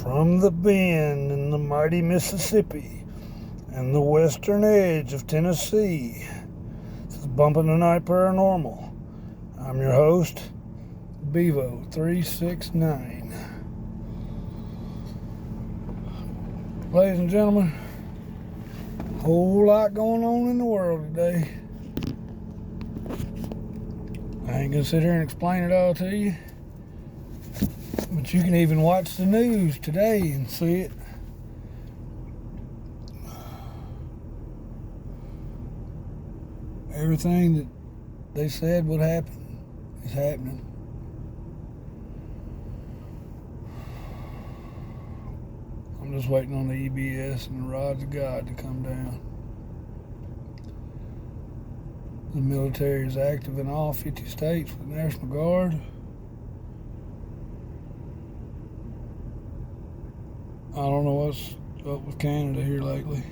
From the bend in the mighty Mississippi and the western edge of Tennessee, this is Bumpin' the Night Paranormal. I'm your host, Bevo369. Ladies and gentlemen, a whole lot going on in the world today. I ain't gonna sit here and explain it all to you, but you can even watch the news today and see it. Everything that they said would happen is happening. I'm just waiting on the EBS and the rods of God to come down. The military is active in all 50 states with the National Guard. I don't know what's up with Canada here lately.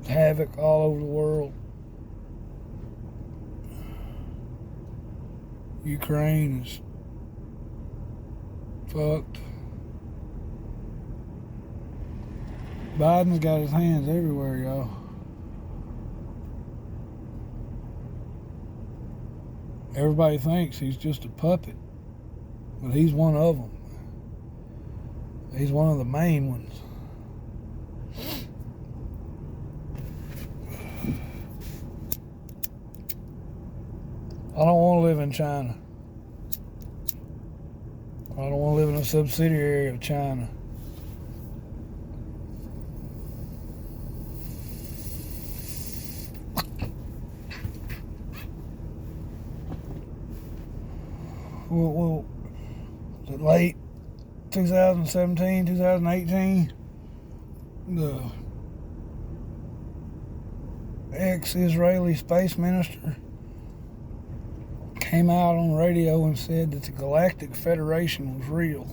Havoc all over the world. Ukraine is fucked. Biden's got his hands everywhere, y'all. Everybody thinks he's just a puppet, but he's one of them. He's one of the main ones. I don't want to live in China. I don't want to live in a subsidiary of China. Well, the late 2017, 2018, the ex-Israeli space minister came out on radio and said that the Galactic Federation was real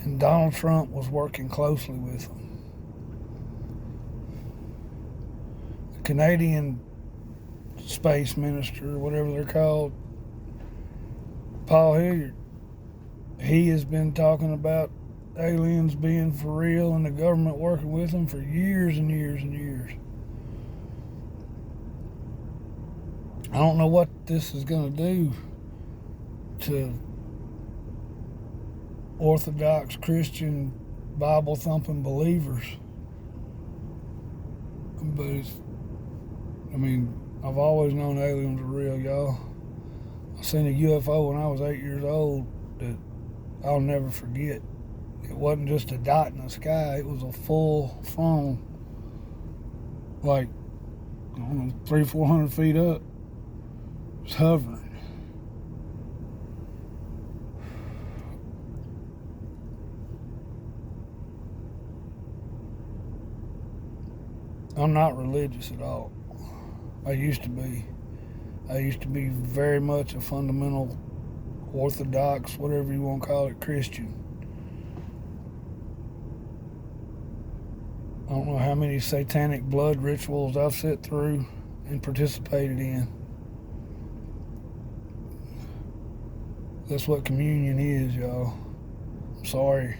and Donald Trump was working closely with them. The Canadian space minister, whatever they're called, Paul Hilliard, he has been talking about aliens being for real and the government working with them for years and years and years. I don't know what this is going to do to Orthodox Christian Bible thumping believers, but I've always known aliens are real, y'all. I seen a UFO when I was 8 years old that I'll never forget. It wasn't just a dot in the sky, it was a full funnel, like, I don't know, 300-400 feet up. It was hovering. I'm not religious at all. I used to be. I used to be very much a fundamental Orthodox, whatever you want to call it, Christian. I don't know how many satanic blood rituals I've sat through and participated in. That's what communion is, y'all. I'm sorry.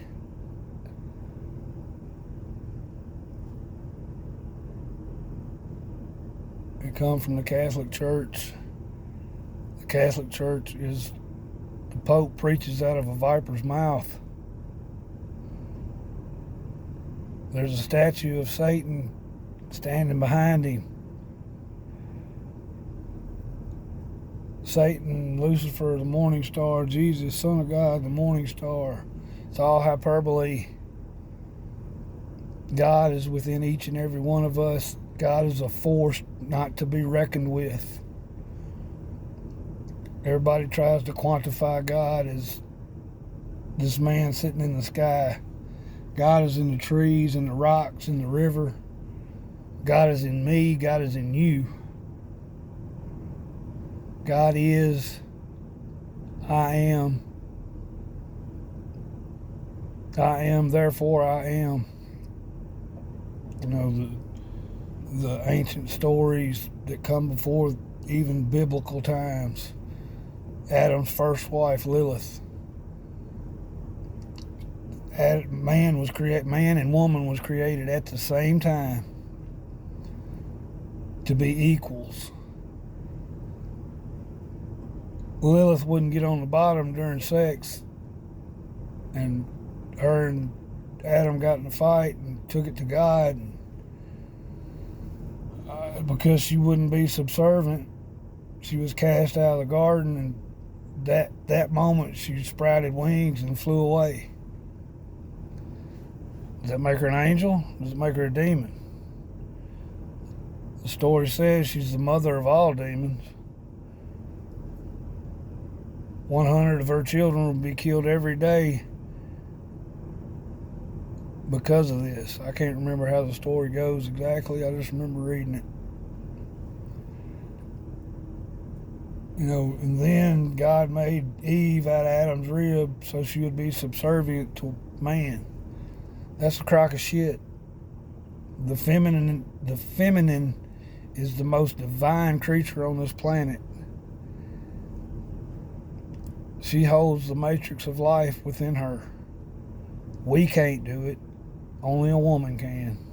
It comes from the Catholic Church. The Catholic Church is, the Pope preaches out of a viper's mouth. There's a statue of Satan standing behind him. Satan, Lucifer, the morning star, Jesus, Son of God, the morning star. It's all hyperbole. God is within each and every one of us. God is a force not to be reckoned with. Everybody tries to quantify God as this man sitting in the sky. God is in the trees, in the rocks, in the river. God is in me. God is in you. God is, I am. I am, therefore I am. You know, the ancient stories that come before even biblical times. Adam's first wife, Lilith. Man and woman was created at the same time to be equals. Lilith wouldn't get on the bottom during sex, and her and Adam got in a fight and took it to God. And, because she wouldn't be subservient, she was cast out of the garden, and that moment she sprouted wings and flew away. Does that make her an angel? Does it make her a demon? The story says she's the mother of all demons. 100 of her children will be killed every day because of this. I can't remember how the story goes exactly. I just remember reading it. And then God made Eve out of Adam's rib so she would be subservient to man. That's a crock of shit. The feminine is the most divine creature on this planet. She holds the matrix of life within her. We can't do it. Only a woman can.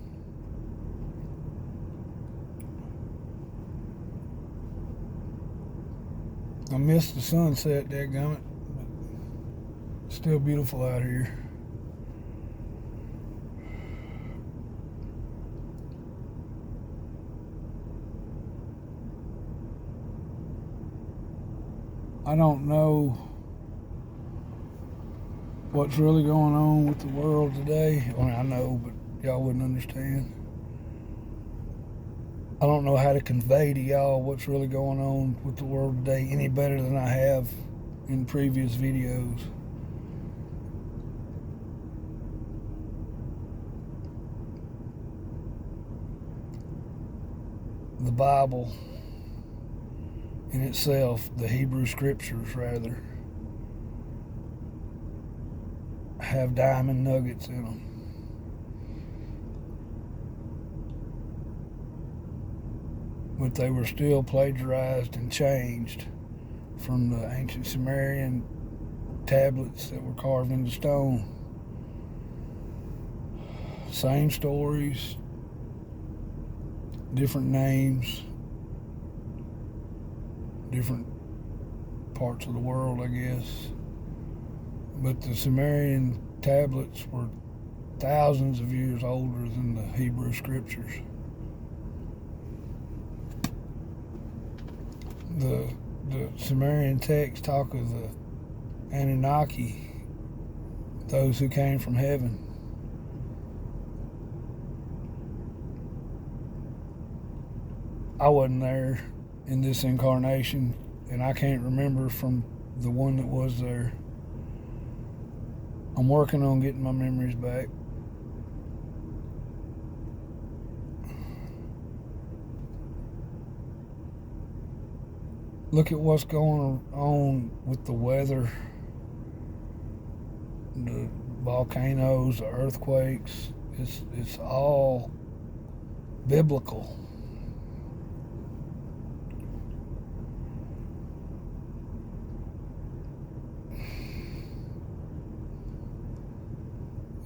I missed the sunset, dadgummit. But still beautiful out here. I don't know what's really going on with the world today. I mean, I know, but y'all wouldn't understand. I don't know how to convey to y'all what's really going on with the world today any better than I have in previous videos. The Bible in itself, the Hebrew scriptures rather, have diamond nuggets in them. But they were still plagiarized and changed from the ancient Sumerian tablets that were carved into stone. Same stories, different names, different parts of the world, I guess. But the Sumerian tablets were thousands of years older than the Hebrew scriptures. The Sumerian texts talk of the Anunnaki, those who came from heaven. I wasn't there in this incarnation, and I can't remember from the one that was there. I'm working on getting my memories back. Look at what's going on with the weather, the volcanoes, the earthquakes. It's all biblical.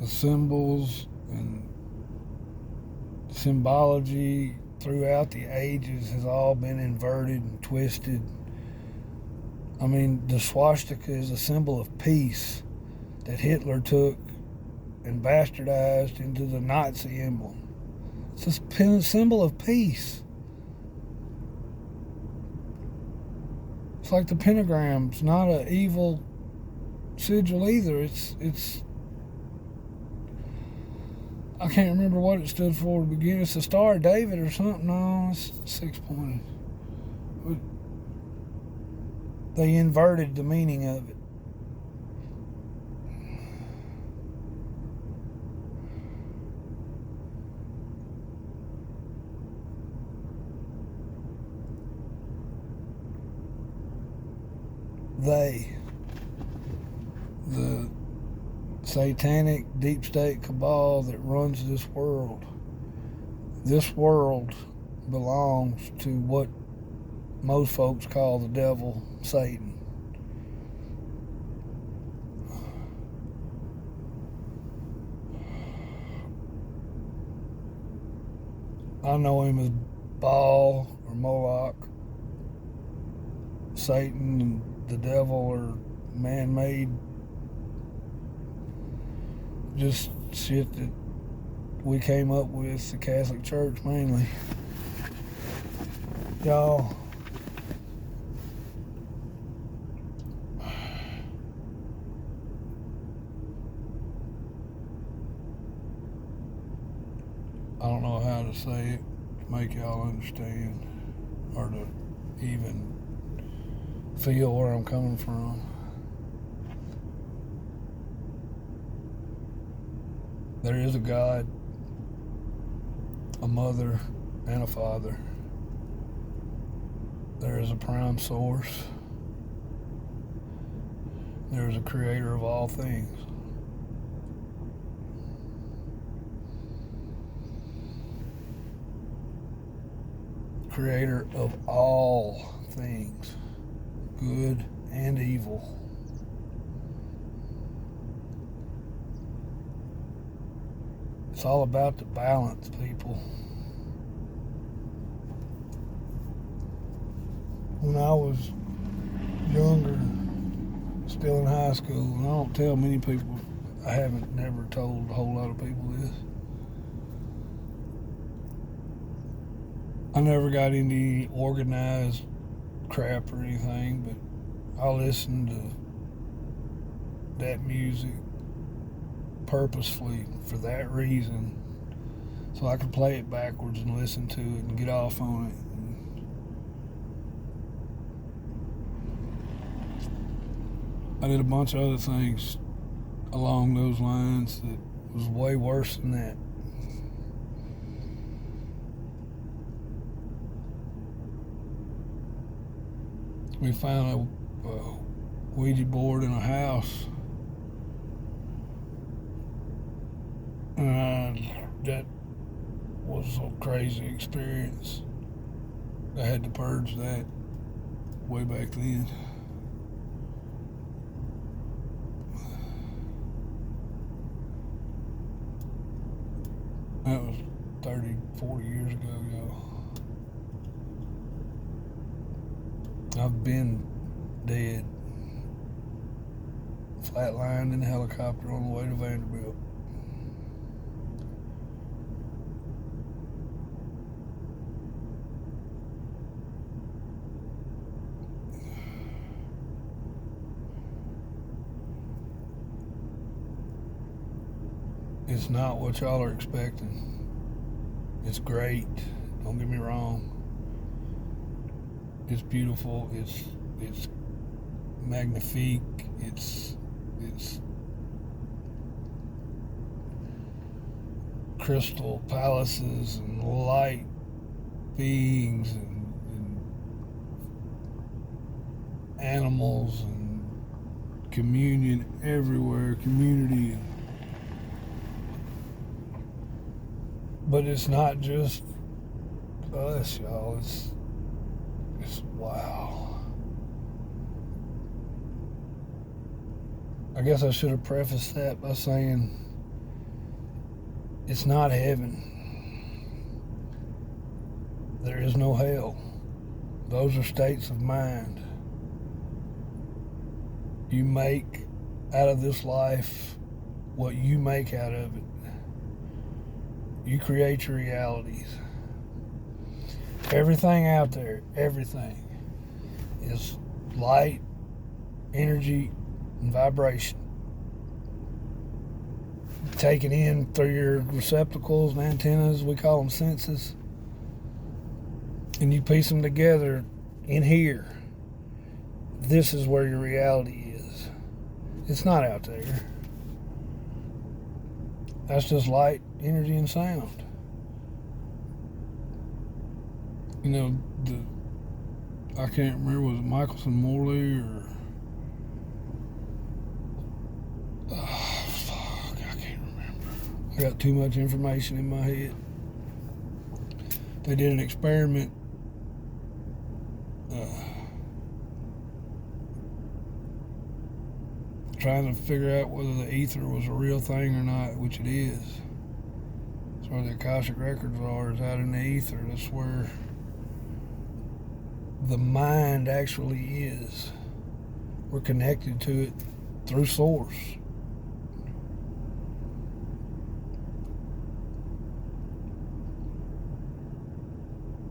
The symbols and symbology throughout the ages has all been inverted and twisted. I mean, the swastika is a symbol of peace that Hitler took and bastardized into the Nazi emblem. It's a symbol of peace. It's like the pentagram's not an evil sigil either. It's I can't remember what it stood for to begin. It's the Star of David or something. No, it's 6 pointed. They inverted the meaning of it. The satanic deep state cabal that runs this world belongs to what most folks call the devil, Satan. I know him as Baal or Moloch, Satan, and the devil, or man-made, just shit that we came up with, the Catholic Church mainly. Y'all, I don't know how to say it to make y'all understand or to even feel where I'm coming from. There is a God, a mother, and a father. There is a prime source. There is a creator of all things. Creator of all things, good and evil. It's all about the balance, people. When I was younger, still in high school, and I don't tell many people, I haven't never told a whole lot of people this. I never got into any organized crap or anything, but I listened to that music purposefully for that reason, so I could play it backwards and listen to it and get off on it. I did a bunch of other things along those lines that was way worse than that. We found a Ouija board in a house, and that was a crazy experience. I had to purge that way back then. That was 30, 40 years ago, y'all. I've been dead, flatlined in a helicopter on the way to Vanderbilt. It's not what y'all are expecting. It's great. Don't get me wrong. It's beautiful. It's magnifique. It's crystal palaces and light beings and animals and communion everywhere, community. But it's not just us, y'all. It's wow. I guess I should have prefaced that by saying it's not heaven. There is no hell. Those are states of mind. You make out of this life what you make out of it. You create your realities. Everything out there, everything is light, energy, and vibration. Taken in through your receptacles and antennas, we call them senses, and you piece them together in here. This is where your reality is. It's not out there. That's just light, energy, and sound. You know, I can't remember, was it Michelson Morley or fuck, I can't remember. I got too much information in my head. They did an experiment trying to figure out whether the ether was a real thing or not, which it is. It's where the Akashic Records are, is out in the ether. That's where the mind actually is. We're connected to it through Source.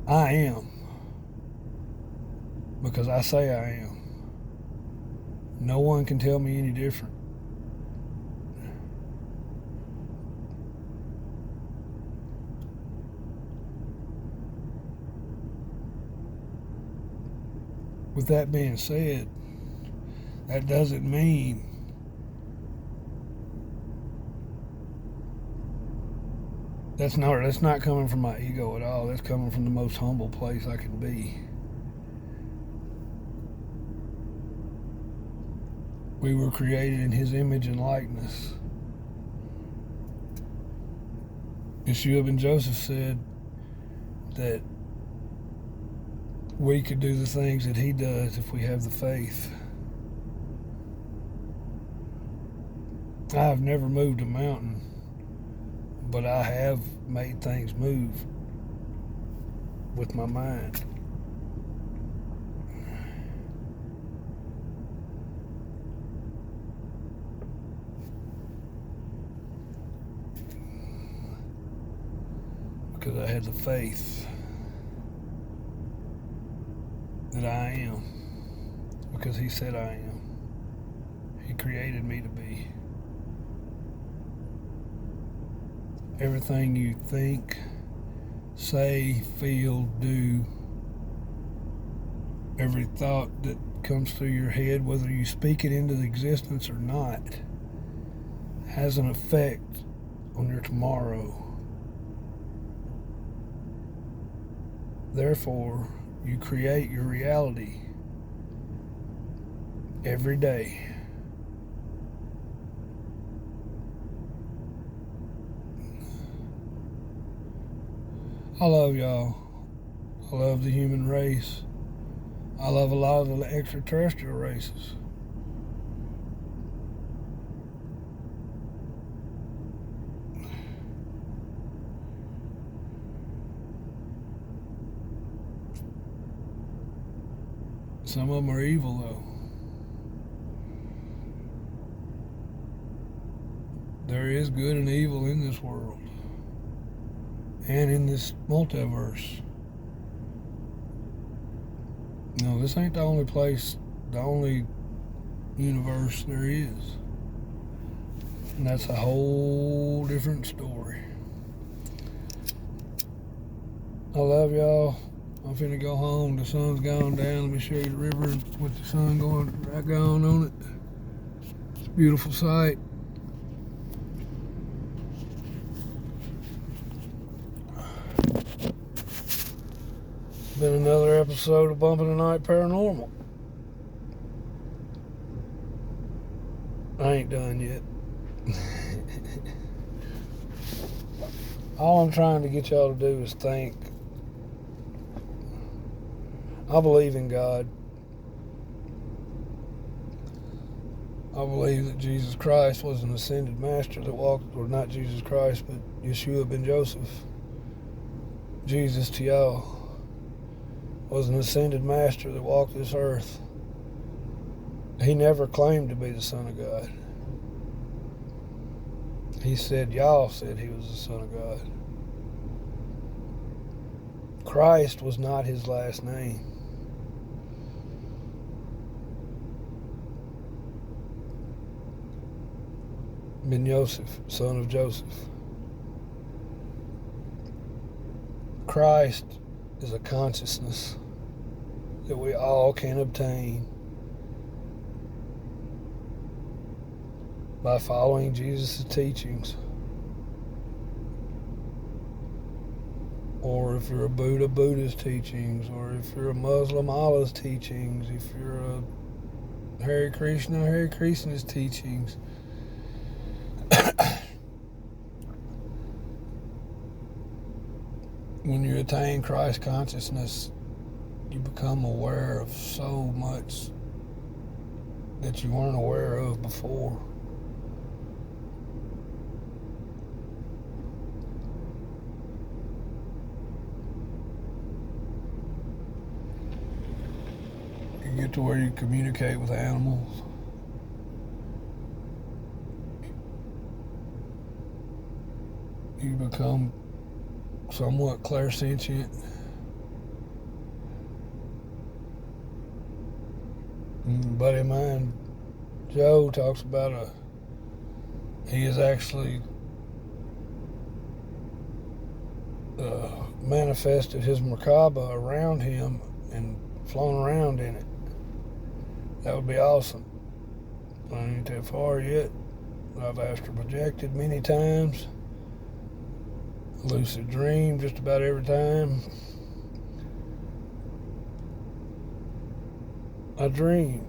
I am. Because I say I am. No one can tell me any different. With that being said, that doesn't mean that's not coming from my ego at all. That's coming from the most humble place I can be. We were created in His image and likeness. Yeshua ben Joseph said that we could do the things that He does if we have the faith. I have never moved a mountain, but I have made things move with my mind. Because I had the faith that I am. Because He said I am. He created me to be. Everything you think, say, feel, do, every thought that comes through your head, whether you speak it into existence or not, has an effect on your tomorrow. Therefore, you create your reality every day. I love y'all. I love the human race. I love a lot of the extraterrestrial races. Some of them are evil, though. There is good and evil in this world and in this multiverse. No, this ain't the only place, the only universe there is. And that's a whole different story. I love y'all. I'm finna go home. The sun's gone down. Let me show you the river with the sun going right gone on it. It's a beautiful sight. Been another episode of Bumping the Night Paranormal. I ain't done yet. All I'm trying to get y'all to do is think. I believe in God. I believe that Jesus Christ was an ascended master that walked, or not Jesus Christ, but Yeshua ben Joseph. Jesus to y'all was an ascended master that walked this earth. He never claimed to be the Son of God. He said, y'all said He was the Son of God. Christ was not His last name. Ben Joseph, son of Joseph. Christ is a consciousness that we all can obtain by following Jesus' teachings. Or if you're a Buddha, Buddha's teachings. Or if you're a Muslim, Allah's teachings. If you're a Hare Krishna, Hare Krishna's teachings. When you attain Christ consciousness, you become aware of so much that you weren't aware of before. You get to where you communicate with animals. You become somewhat clairsentient. A buddy of mine, Joe, talks about he is actually manifested his Merkaba around him and flown around in it. That would be awesome. I ain't that far yet. I've astral projected many times. Lucid dream just about every time I dream.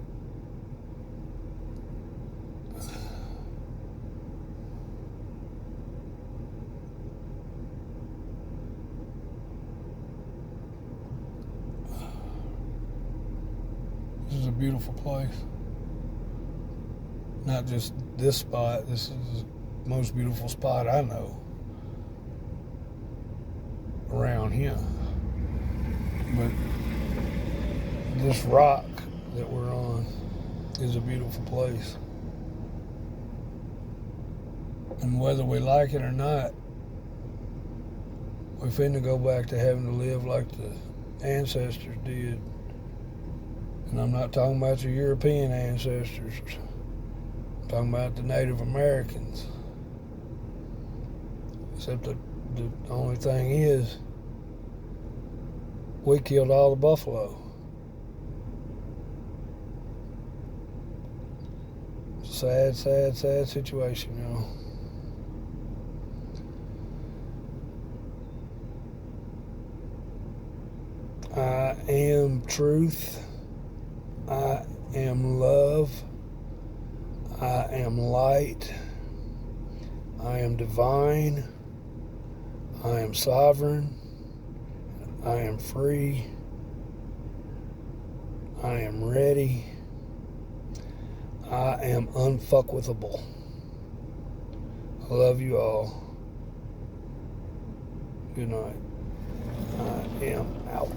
This is a beautiful place. Not just this spot, this is the most beautiful spot I know around here. But this rock that we're on is a beautiful place. And whether we like it or not, we finna go back to having to live like the ancestors did. And I'm not talking about your European ancestors. I'm talking about the Native Americans. Except the only thing is, we killed all the buffalo. Sad, sad, sad situation, y'all. I am truth. I am love. I am light. I am divine. I am sovereign. I am free. I am ready. I am unfuckwithable. I love you all. Good night. I am out.